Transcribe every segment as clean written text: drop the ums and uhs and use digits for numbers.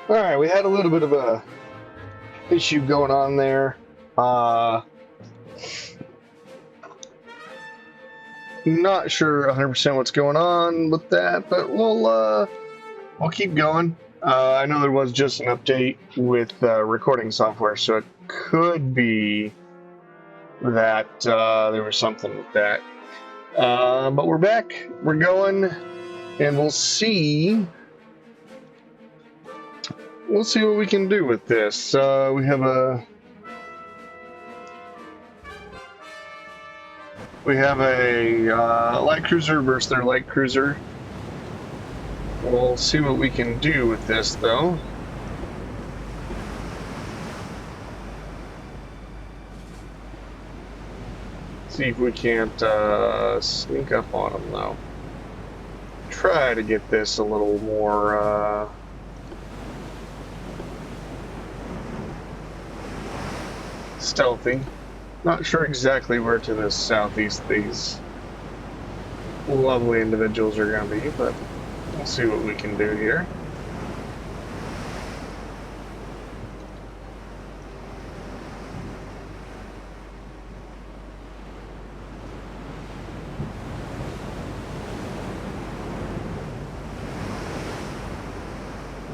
All right, we had a little bit of a issue going on there. Not sure 100% what's going on with that, but we'll keep going. I know there was just an update with recording software, so it could be that there was something with that. But we're back. We're going, and we'll see. We'll see what we can do with this. We have a light cruiser versus their light cruiser. We'll see what we can do with this, though. See if we can't sneak up on them, though. Try to get this a little more stealthy. Not sure exactly where to the southeast these lovely individuals are going to be, but we'll see what we can do here.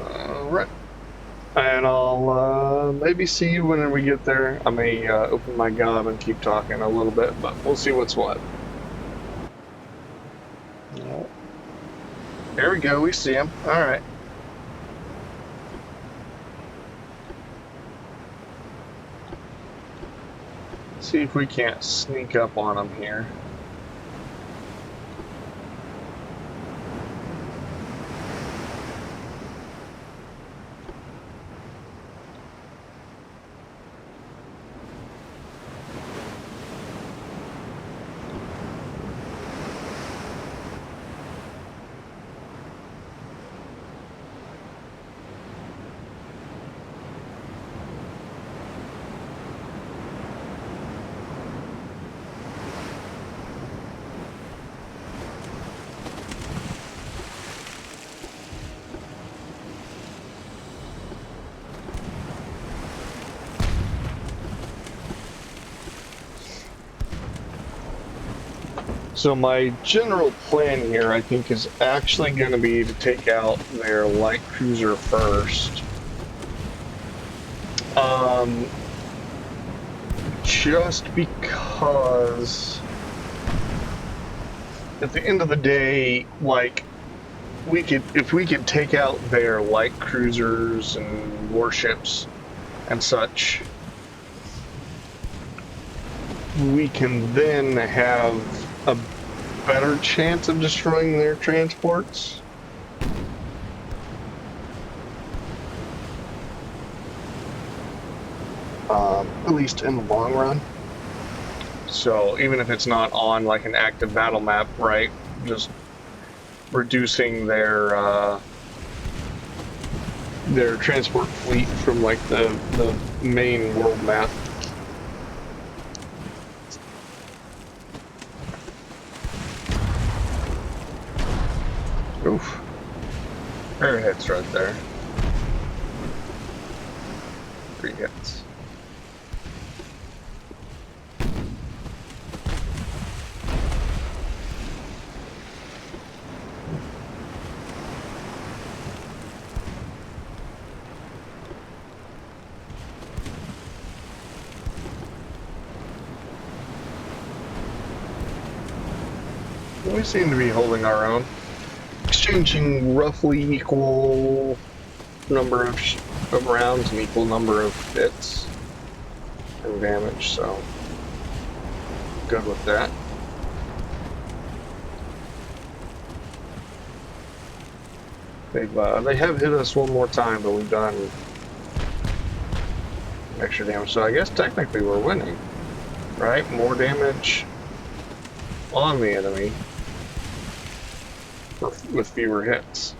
Alright. And I'll maybe see you when we get there. I may open my gob and keep talking a little bit, but we'll see what's what. There we go, we see him. Alright. See if we can't sneak up on him here. So my general plan here, I think, is actually going to be to take out their light cruiser first. Just because at the end of the day, like, if we could take out their light cruisers and warships and such, we can then have a better chance of destroying their transports. At least in the long run. So even if it's not on like an active battle map, right? Just reducing their transport fleet from like the main world map. Oof. There it hits right there. 3 hits. We seem to be holding our own. Exchanging roughly equal number of rounds and equal number of hits and damage, so good with that. They have hit us one more time, but we've done extra damage, so I guess technically we're winning, right? More damage on the enemy with fewer hits.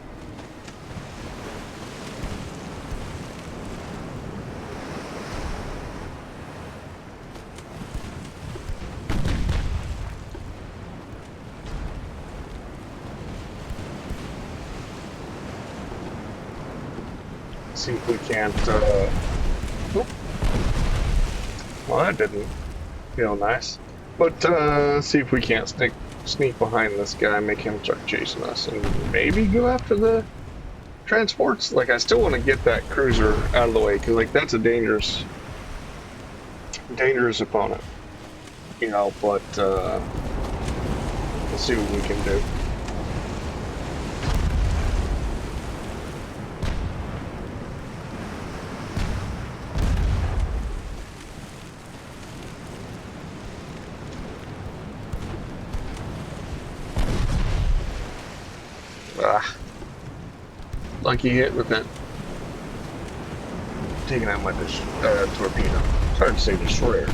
see if we can't, oop. Well, that didn't feel nice. But, see if we can't sneak behind this guy, make him start chasing us, and maybe go after the transports. Like, I still want to get that cruiser out of the way, because, like, that's a dangerous opponent. You know, but, let's see what we can do. Ah, lucky hit with that. Taking out my torpedo. It's hard to say destroyer.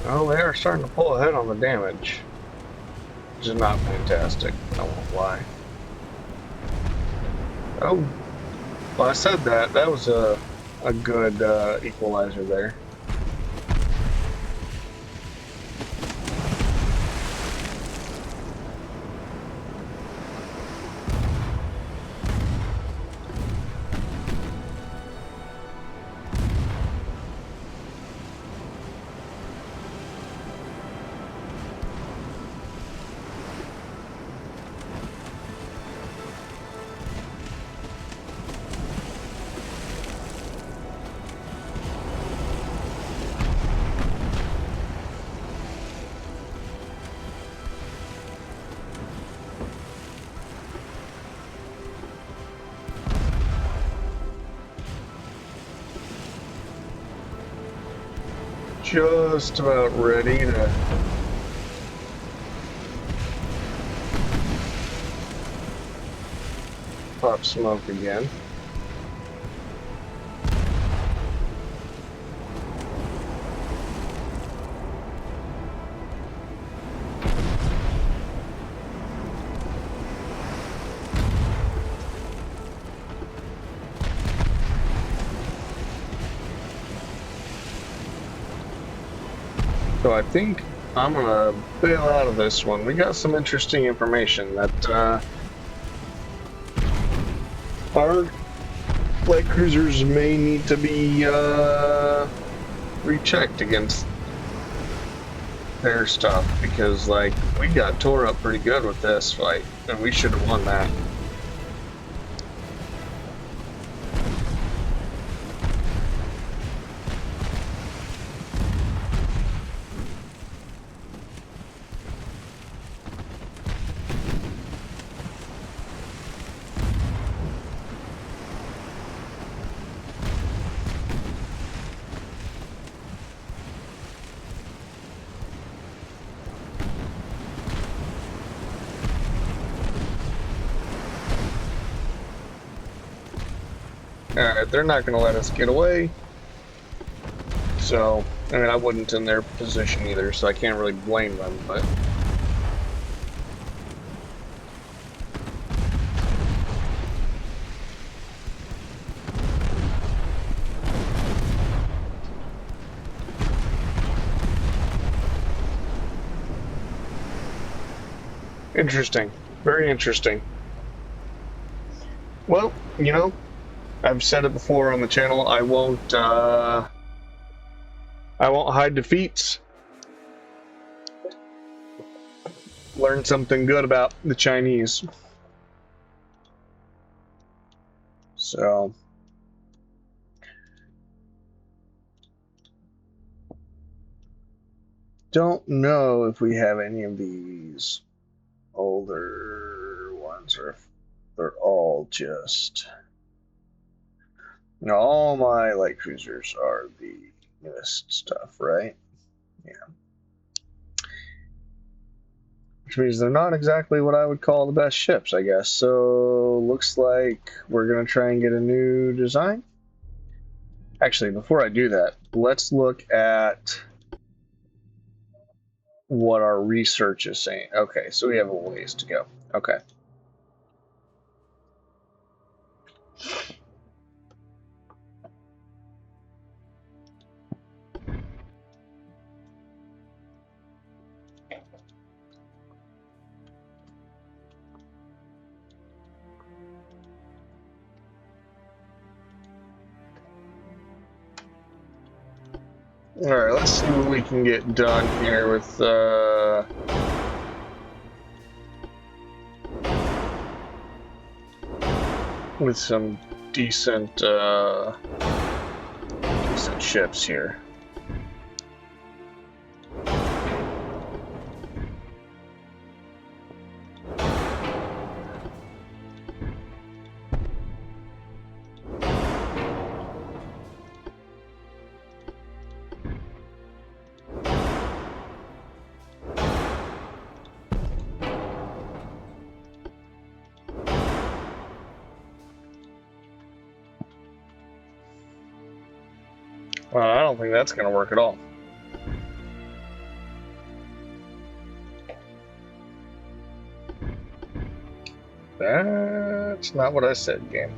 Well, they are starting to pull ahead on the damage, which is not fantastic, I won't lie. Oh, well, I said that. That was a good equalizer there. Just about ready to pop smoke again. So I think I'm gonna bail out of this one. We got some interesting information that our light cruisers may need to be rechecked against their stuff, because like we got tore up pretty good with this fight, and we should have won that. Alright, they're not going to let us get away. So, I mean, I wouldn't in their position either, so I can't really blame them, but... Interesting. Very interesting. Well, you know, I've said it before on the channel. I won't hide defeats. Learn something good about the Chinese. So, don't know if we have any of these older ones or if they're all just. You know, all my light cruisers are the newest stuff, right? Yeah. Which means they're not exactly what I would call the best ships, I guess. So, looks like we're going to try and get a new design. Actually, before I do that, let's look at what our research is saying. Okay, so we have a ways to go. Okay. Alright, let's see what we can get done here with some decent ships here. Well, I don't think that's going to work at all. That's not what I said, game.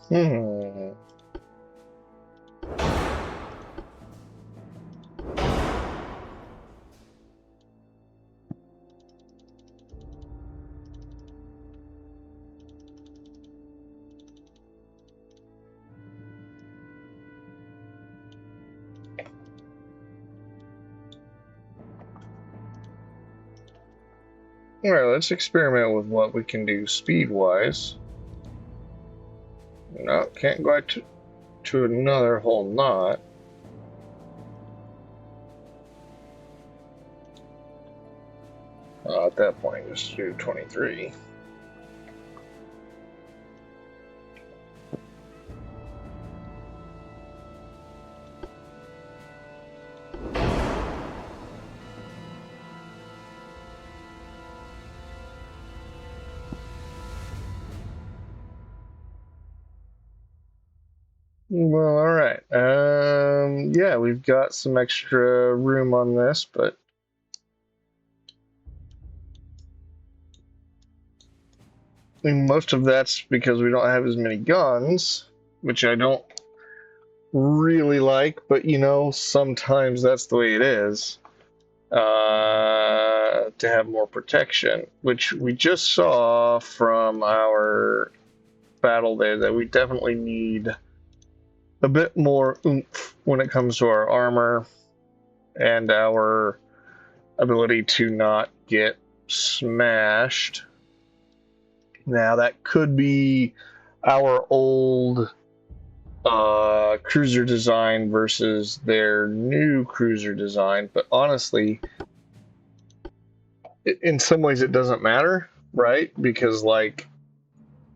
Hmm. Alright, let's experiment with what we can do speed-wise. No, can't go to another whole knot. At that point, just do 23. Well, alright. Yeah, we've got some extra room on this, but most of that's because we don't have as many guns, which I don't really like, but you know, sometimes that's the way it is. To have more protection, which we just saw from our battle there, that we definitely need a bit more oomph when it comes to our armor and our ability to not get smashed. Now, that could be our old cruiser design versus their new cruiser design, but honestly, in some ways it doesn't matter, right? Because, like,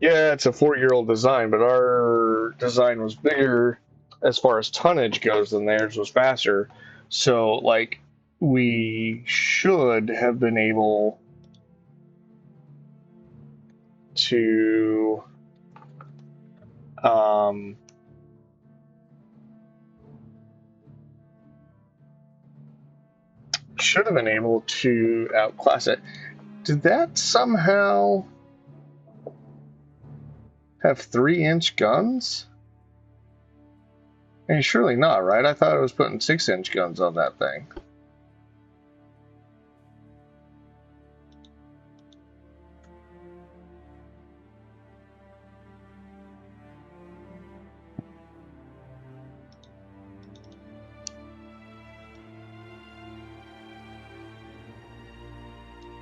yeah, it's a 4-year-old design, but our design was bigger as far as tonnage goes than theirs was faster. So, like, we should have been able to outclass it. Did that somehow have 3-inch guns? I mean, surely not, right? I thought it was putting 6-inch guns on that thing.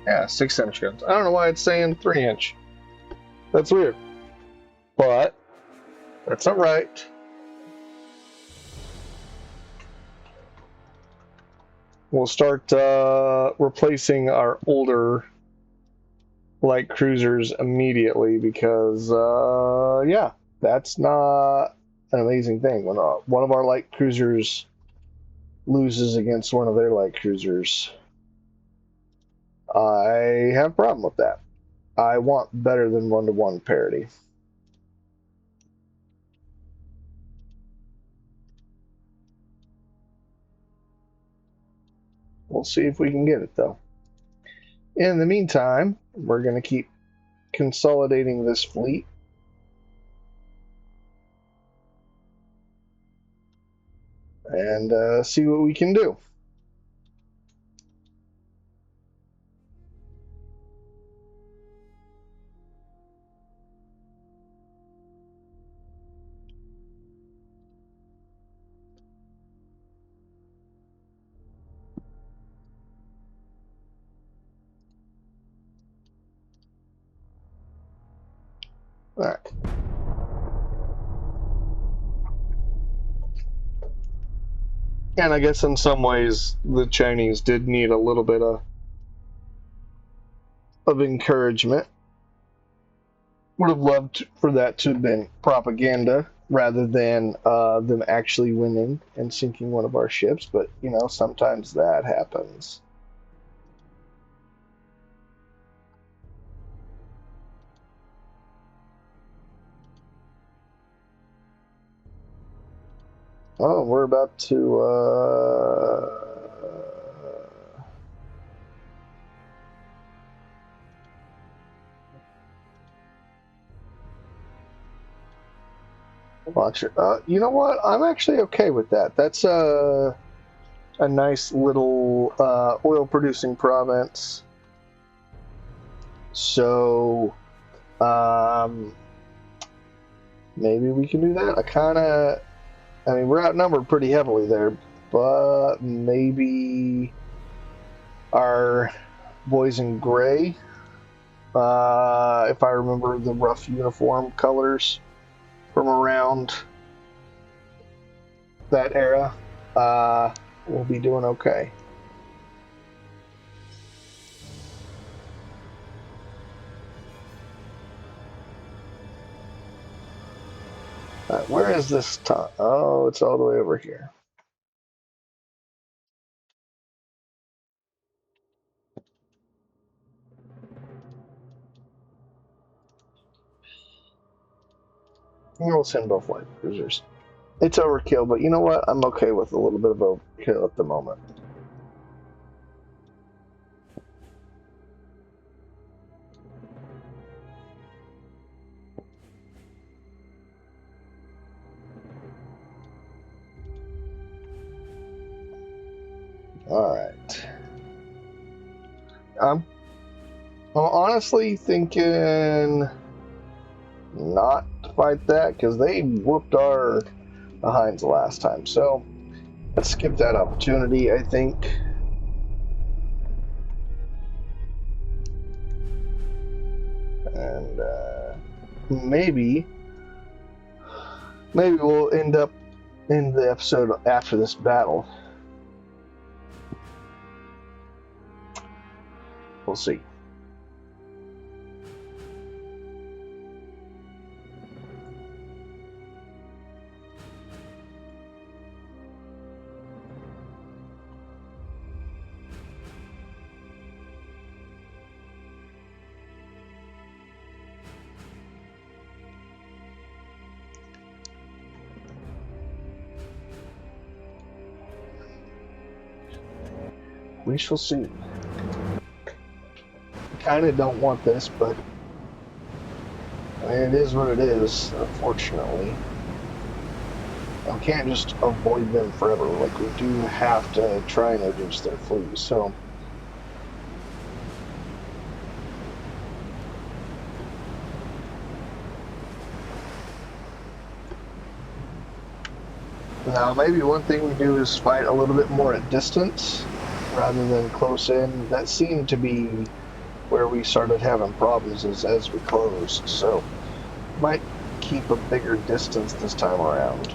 Yeah, 6-inch guns. I don't know why it's saying 3-inch. That's weird. But that's not right. We'll start replacing our older light cruisers immediately because, yeah, that's not an amazing thing. When one of our light cruisers loses against one of their light cruisers, I have a problem with that. I want better than 1-to-1 parity. We'll see if we can get it, though. In the meantime, we're going to keep consolidating this fleet. And see what we can do. All right. And I guess in some ways, the Chinese did need a little bit of encouragement. Would have loved for that to have been propaganda rather than them actually winning and sinking one of our ships, but, you know, sometimes that happens. Oh, we're about to launch it. You know what? I'm actually okay with that. That's a nice little oil-producing province. So, maybe we can do that. I mean, we're outnumbered pretty heavily there, but maybe our boys in gray If I remember the rough uniform colors from around that era, we'll be doing okay. Where is this top? Oh, it's all the way over here. We'll send both light cruisers. It's overkill, but you know what? I'm okay with a little bit of overkill at the moment. Alright. I'm honestly thinking not to fight that, because they whooped our behinds last time. So let's skip that opportunity, I think. And maybe we'll end up in the episode after this battle. We'll see. We shall see. Kind of don't want this, but I mean, it is what it is, unfortunately. We can't just avoid them forever. Like, we do have to try and reduce their fleet, so... Now, maybe one thing we do is fight a little bit more at distance rather than close in. That seemed to be where we started having problems as we closed, so might keep a bigger distance this time around.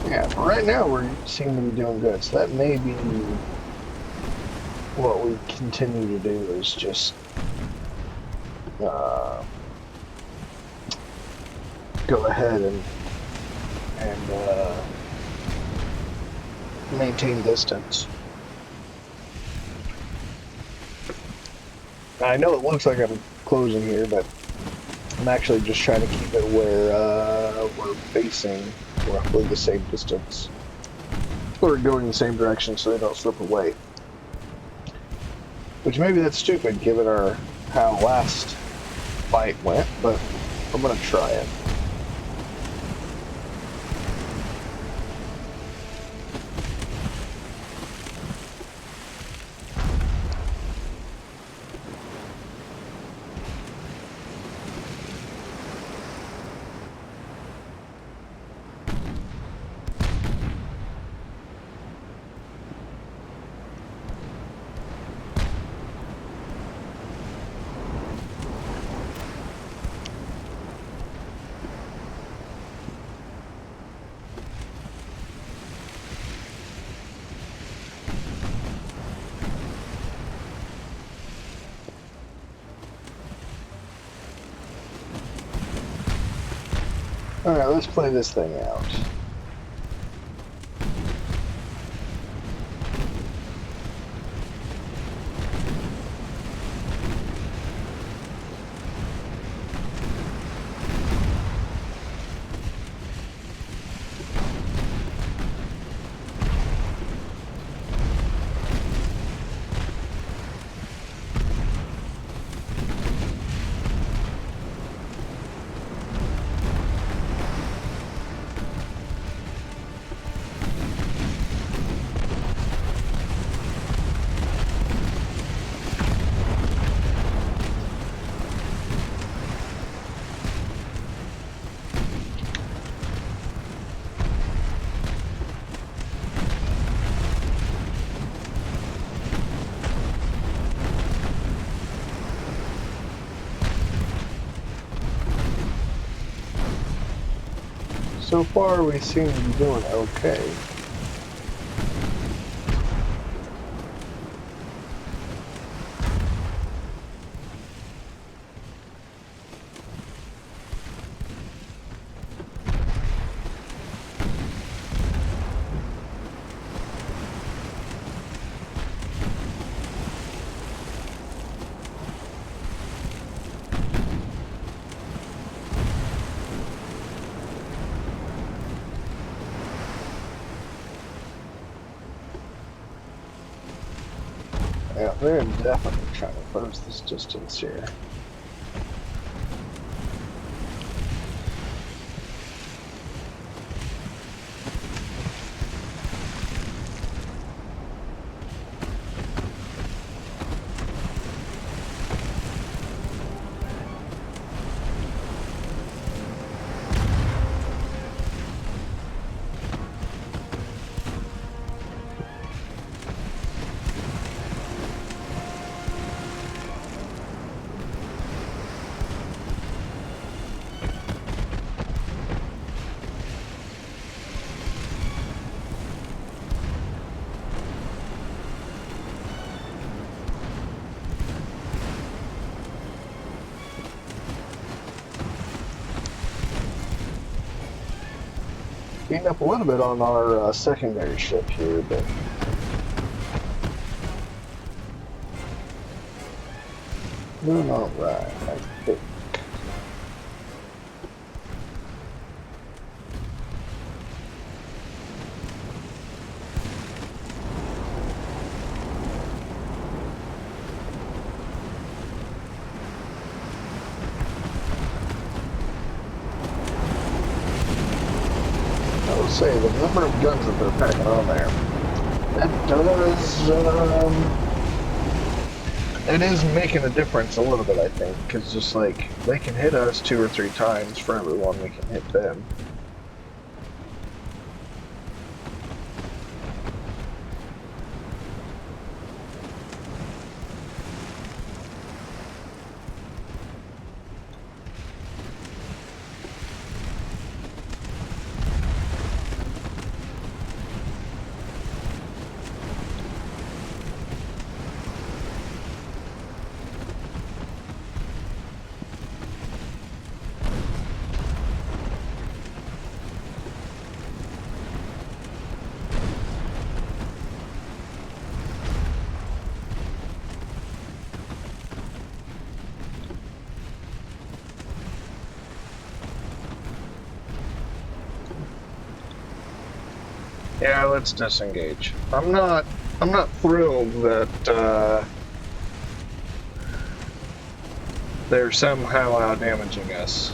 Yeah, but right now we seem to be doing good, so that may be what we continue to do, is just go ahead and maintain distance. I know it looks like I'm closing here, but I'm actually just trying to keep it where we're facing roughly the same distance. Or going the same direction so they don't slip away. Which maybe that's stupid given how last fight went, but I'm gonna try it. Alright, let's play this thing out. so far we seem to be doing okay. Yeah, they're definitely trying to close this distance here. Beating up a little bit on our secondary ship here, but doing all right, I think. I will say the number of guns that they're packing on there, that does, it is making a difference a little bit, I think, because just like, they can hit us 2 or 3 times for every one we can hit them. Yeah, let's disengage. I'm not thrilled that they're somehow out damaging us.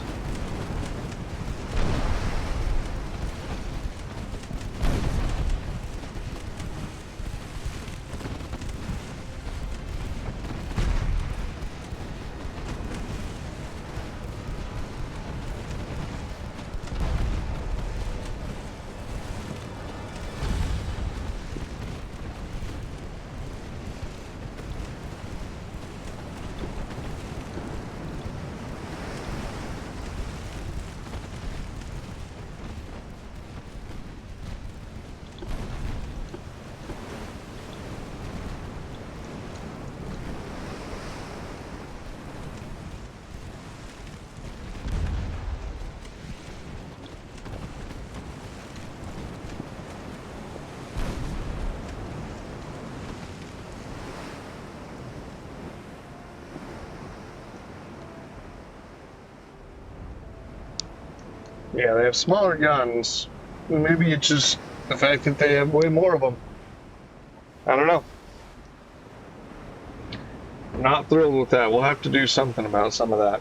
Yeah, they have smaller guns. Maybe it's just the fact that they have way more of them. I don't know. Not thrilled with that. We'll have to do something about some of that.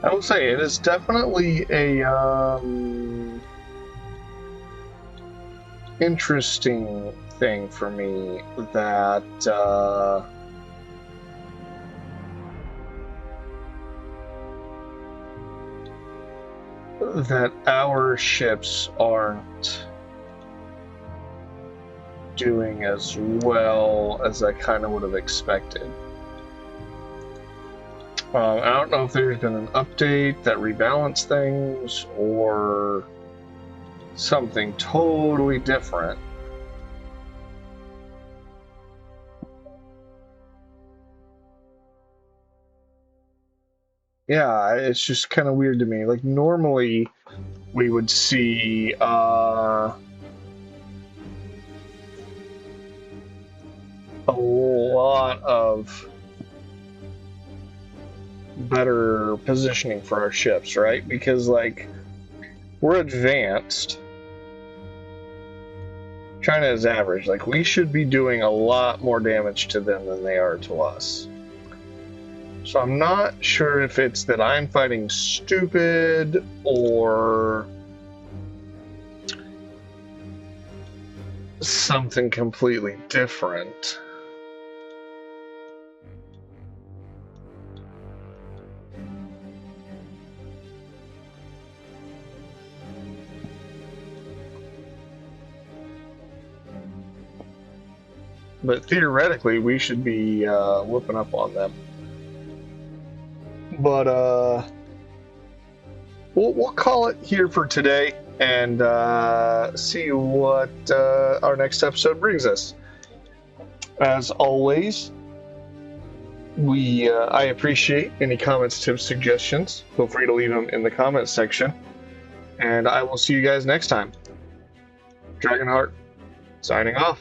I will say it is definitely a interesting thing for me that that our ships aren't doing as well as I kind of would have expected. I don't know if there's been an update that rebalanced things or something totally different. Yeah, it's just kind of weird to me. Like, normally we would see a lot of better positioning for our ships, right? Because, like, we're advanced. China is average. Like, we should be doing a lot more damage to them than they are to us. So I'm not sure if it's that I'm fighting stupid or something completely different. But theoretically, we should be whooping up on them. But we'll call it here for today and see what our next episode brings us. As always, I appreciate any comments, tips, suggestions. Feel free to leave them in the comments section. And I will see you guys next time. Dragonheart, signing off.